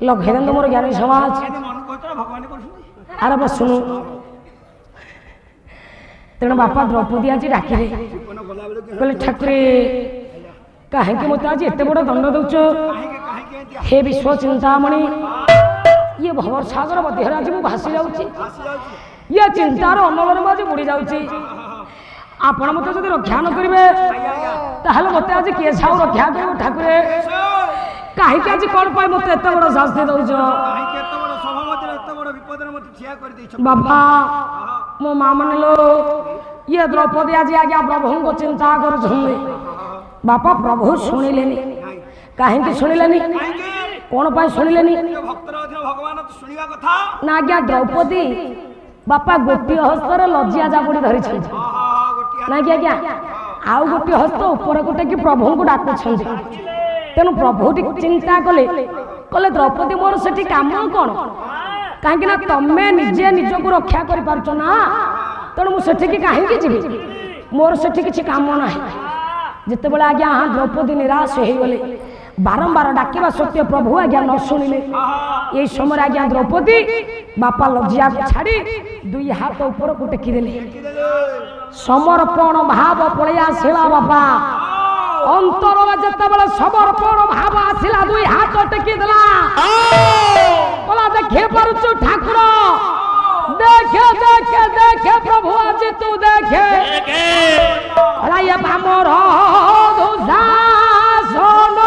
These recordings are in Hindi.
लखेदेन मोर ज्ञानी समाज अरे बस सुनु तेणु बापा द्रौपदी आज डाकिले कहले ठाकुरे कहीं मत आज एत बड़ दंड दौच हे विश्व चिंतामणि ये भवर सागर मध्य आज मुझे भासी जाऊँगी ये चिंतार अनल में आज बुड़ी जाऊँगी आपण मत जो रक्षा न करेंगे ताहले मत आज किए साउ रक्षा कर ठाकुरे कहीं आज कौन पाई मत एत बड़ शास्ति दौच बाबा मो माँ मन लो ये द्रौपदी आज आज्ञा प्रभु को चिंता कर बापा प्रभु शुणिले कहीं शुणिले कौन पाई शुणिले ना आज्ञा द्रौपदी बापा गोटे हस्तर लज्जा जाबुड़ी धरी ना कि आज्ञा आउ गोटे हस्त ऊपर गोटे कि प्रभु को डाकुं तेणु प्रभु चिंता कले कले द्रौपदी मोर से कम कौन कहीं तमें निजे निजक रक्षा कर ना तेणु मुझे कहीं जी मोर से किसी कम ना जिते बड़े आज्ञा हाँ द्रौपदी निराश हो गले बारंबार डाकवा सत्य प्रभु आज्ञा न शुणिले ये समय आज्ञा द्रौपदी बापा लज्जा छाड़ी दुई हाथ ऊपर को टेकिदेले समर्पण भाव पलि आसला बापा अंतर जिते बड़े समर्पण भाव आसला दुई हाथ टेकिदेला बोला देखे पारुचु ठाकुर देखे देखे देखे प्रभु आज तू देखे ये बामर दुशासन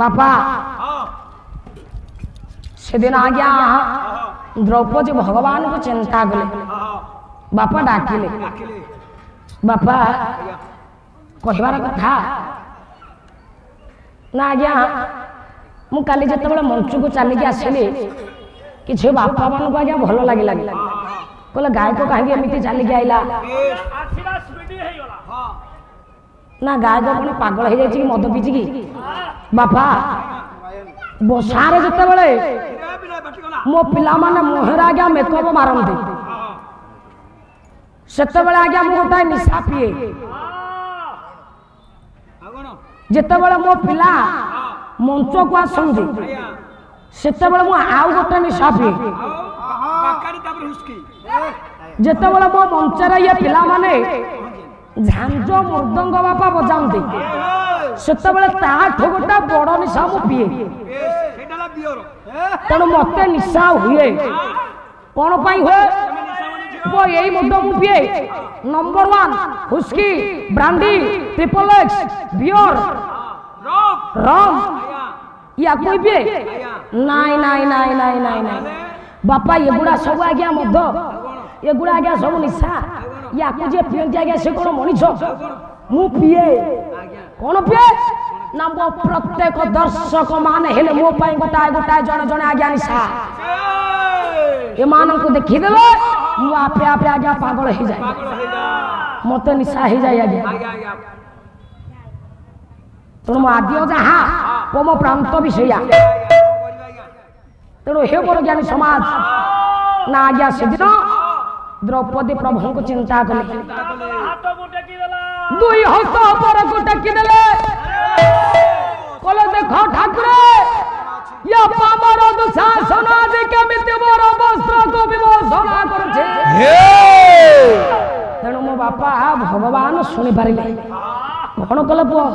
बापा से दिन आ गया द्रौपदी भगवान को चिंता कले बापा डाकिले बापा कहबार कथा ना आज्ञा मु काली जिते बड़े मंच को चलिकी आसली कि बापा मान को आज्ञा भल लगे कहले गायक कहीं एमती चलिकी आईला ना गायक कौन पागल हो जाए मद पीची कि बापा बसारे जिते बड़े मो पिला माने मुहरा आज्ञा मेकअप मारती से आज्ञा मु गोटाए निशा पीए जिते बड़े मो पिला मंच को आसती से आउ गोटे निशा पीए जिते बड़े मो मंचर ये पिला माने झांझ मृदंग बापा बजाते से गोटा बड़ निशा मु पीए तेणु मत निशा हुए कौन हुए वो यही मुद्दा मु पिए number 1 हुस्की brandy triple x beer रम या कोई पिए नाई नाई नाई नाई नाई नाई बापा ये गुड़ा सब आज्ञा मद ये गुड़ा आज्ञा सब निशा या जे पियंती आज्ञा से कौन मनीष मु पिए कौन पिए ना मो प्रत्येक दर्शक मान हेले मो पाई गोटाए गोटाए जण जण आज्ञा निशा ए मानन को देखि देले मु आपे आपे आज्ञा पागल हो जाय मते निशा हो जाय आज्ञा तेणु मो आद्य जहा पम प्रांत विषया तेणु हे मोर ज्ञानी समाज ना आज्ञा से दिन द्रौपदी प्रभु को चिंता कले दुई हस्त पर को टेकी देले कले देखो ठाकुर या पामर दुशासन आज केमिति मोर वस्त्र को विमोचना करछे तेणु मो बापा भगवान सुनि पारिले कोन कले पुओ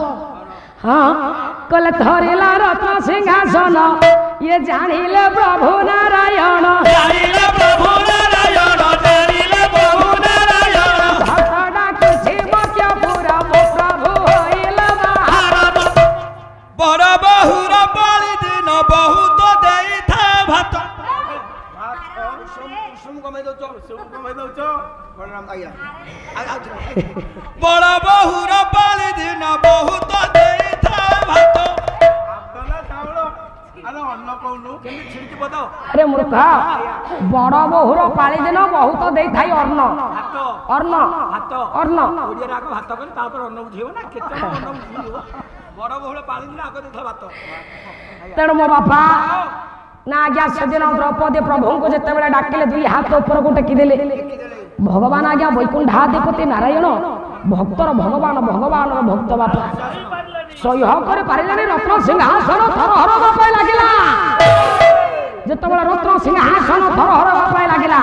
हाँ कले धरिला रत्न सिंहासन ये जानिले प्रभु नारायण जानिले प्रभु नारायण जानिले प्रभु नारायण भक्तडा कुछि मक्या पूरा मो प्रभु होइल महाराज बड़ बहुर बलि दिन बहुत देई था भात सुम कमै दउचो बलराम आइया बड़ बहुर बलि दिन बहुत देई था भात अरे मूर्खा बड़ बहुर पाली दिन बहुत दे थाई अन्न अन्न अन्न भात तेणु मो बापा ना आज्ञा सेदिन द्रौपदी प्रभु को जिते बेले डाकिले दुई हाथ ऊपर को टेकी देले भगवान आज्ञा वैकुंठाधिपति नारायण भक्तर भगवान भगवान भक्त बापा सह्य कर पारे रत्न सिंहासन थरहर बापा लगिला जिते बेले रत्न सिंहासन थरहर बापा लगिला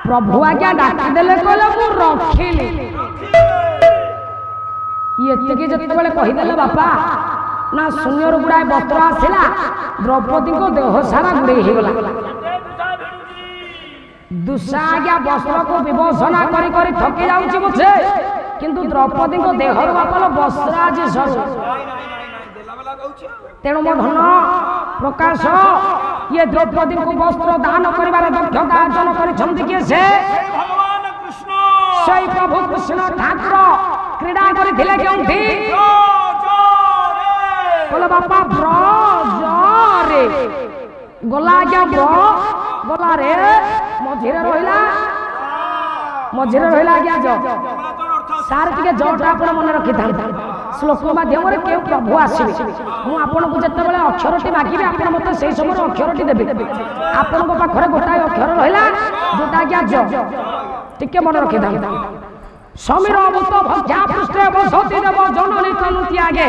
प्रभु आज्ञा डाकी देले कहले मु रखिली ये जिते बेले कहीदेले बापा ना शून्य गुड़ाए वस्त्र आसला द्रौपदी को देह सारा गुड़े होगला दुष्टा आज्ञा वस्त्र को विमोचना करी थकी जाऊँ मुझे किंतु द्रौपदी को देहर बापाल वस्त्र आज सरू तेणु मो धन प्रकाश ये द्रौपदी को वस्त्र दान कर दक्षता अर्जन कर प्रभु कृष्ण ठाकुर क्रीड़ा करथिले केउंठी बोलो बापा ब्रजरे गला क्या गला रे मझिरे रहिला आज्ञा जो सार टिके जोटा आपण मन रखि था श्लोक माध्यम रे के प्रभु आसीबे मु आपण को जत्ते बेले अक्षरटी मागिबे आपण मते सेही समय अक्षरटी देबे आपण को पाखरे गोटाय अक्षर रहिला जोटा आज्ञा जो टिके मन रखि था समीर भूत भक्षा पृष्ठे बसती देव जननी तनु त्यागे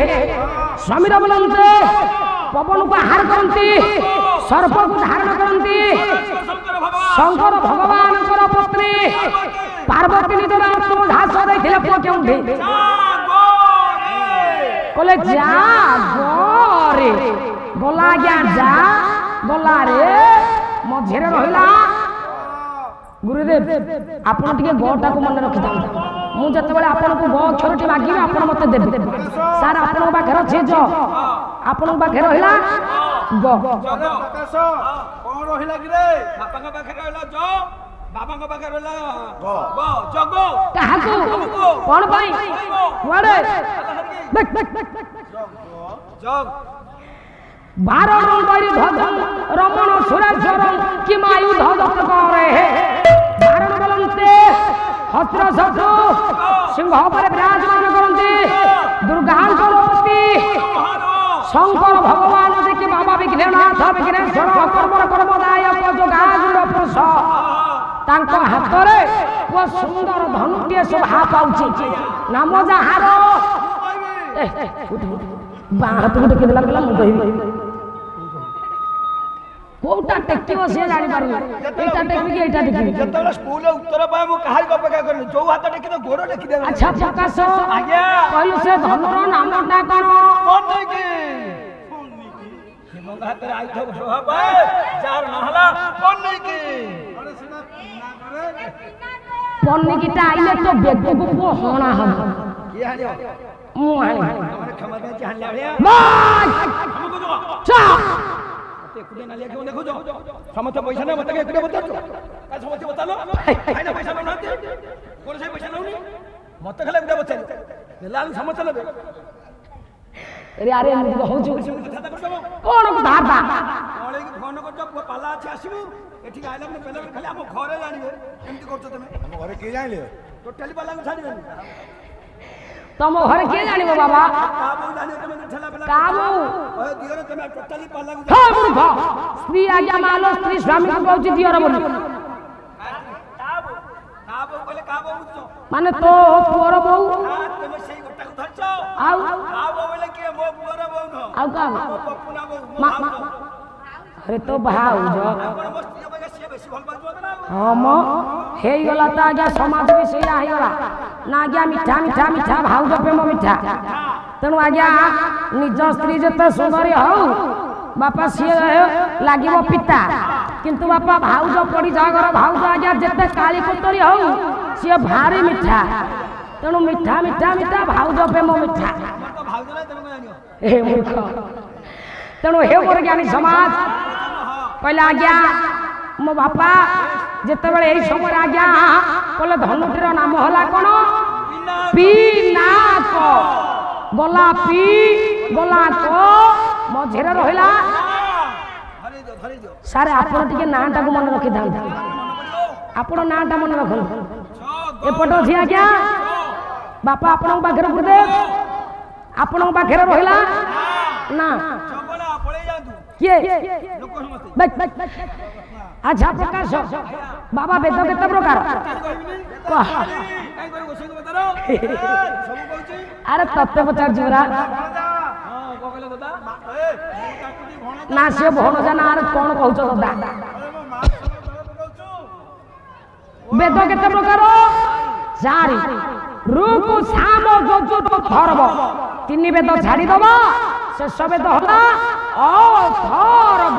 समीर बोलते पवन को आहार करती सर्प को धारण करती शंकर भगवान पत्नी पार्वती निजर आत्मधास देथिले पुओ केउंठी कले जा गोरे गला गया जा गला रे मझेरे रहिला गुरुदेव आपण टिके गोटा को मन रखि था मु जते बेले आपण को गो अक्षरटी मागिबे आपण मते देबे सार आपण पाखे अछि जो आपण पाखे रहिला गो प्रकाश कोन रहिला कि रे बापा का पाखे रहिला जो बाबा का पाखे रहिला गो गो जगो काहाकू कोन भाई वाडे जग 12 नंबर धधन रमण सुरेश्वर कि मायु धधत करे 12 बोलते हस्त्र शत्रु सिंह पर विराजमान करते दुर्गा गणपति शंकर भगवान देखि बाबा विघ्ननाथ विघ्नेश्वर कर्मर कर्मदायक जोगाजुर पुरुष तांको हाथ रे वो सुंदर धनुटे शोभा पाउछि नाम जहार बा हाथ गुटे के लागला मु कहिबी कोटा टेकिबो से जानि पारु एटा टेकिबी एटा टेकिबी जतबेला स्कूल उत्तर पाए मु कहार को अपेक्षा करनी जो हाथ टेकी तो गोरो टेकी देबे अच्छा प्रकाश आज्ञा कहलु से धनर नामटा कोन पन्नीकी हिमंग हाथ रे आइथो शोभा पाए जार नहला पन्नीकी अरे सेना ना करे पन्नीकीटा आइले तो बेग को होना हम की हानियो मु हानि हमरे क्षमा दे हानि आलिया हमको जो चा कुडे नालिया क्यों देखो जो समझ पैसा ना मत के कुडे बता दो का समझ बता लो भाई ना पैसा ना कोन से पैसा नउनी मत खले कुडे बता लाल समझ ले अरे अरे एमती कहूँ कौन कथा फोन कर पाला अच्छे आसबू एठी आइला में पहले खाली हम घरे जानिबे एमती करछ तमे हम घरे के जानिले टोटली पाला को छाड़िबे तुम घरे के जानिबो बाबा काबू जानि तमे ठेला पेला काबू ओए दियोर तमे टोटली पाला को हां मूर्ख स्त्री आज्ञा मानो स्त्री स्वामी को कहउची दियोर बोली काबू काबू कहले काबू बुझो माने तो पुअर बहु तमे सेही गोटा को धरछ आउ काबू बोले के मो पुअर बहु न आउ का मो पपुना बहु अरे तो भाउज अपन मस्ती बगे से बेसी भल पाजो ना हाँ मो हे गला ता आज्ञा समाज में सेया हे गला ना आज्ञा मिठा मिठा मिठा भाउज प्रेम मिठा तेणु आज्ञा निज स्त्री जते सुंदरी हौ बापा सी लागिबो पिता किंतु बापा भाउज पड़ी जागर भाउज आज्ञा जते काली कुतरी हौ सी भारी मिठा तेणु मिठा मिठा मिठा भाउज प्रेम मिठा तो भाउज ना तमे जानियो हे मूर्ख तेणु हे मोर ज्ञानी समाज कहले आज्ञा मो बापा जिते बड़े यही समय आज्ञा कहले धनुटीर नाम हला कौन पिनाक गला पी गला को मझिरे रहिला सारे आपण टिके नाटा को मन रखि था आपण नाटा मन रखन एपट अछि आज्ञा बापा आपण पाखरे गुरुदेव आपण पाखरे रहिला ना किए अच्छा प्रकाश बाबा वेद केते प्रकार अरे तत्व पचार जीवरा ना से भन जाना अरे कौन कहउछ दादा वेद केते प्रकार चारि रूप साम जोजुर धरब तीन वेद छाड़ी दबा शेष वेद होला अथर्व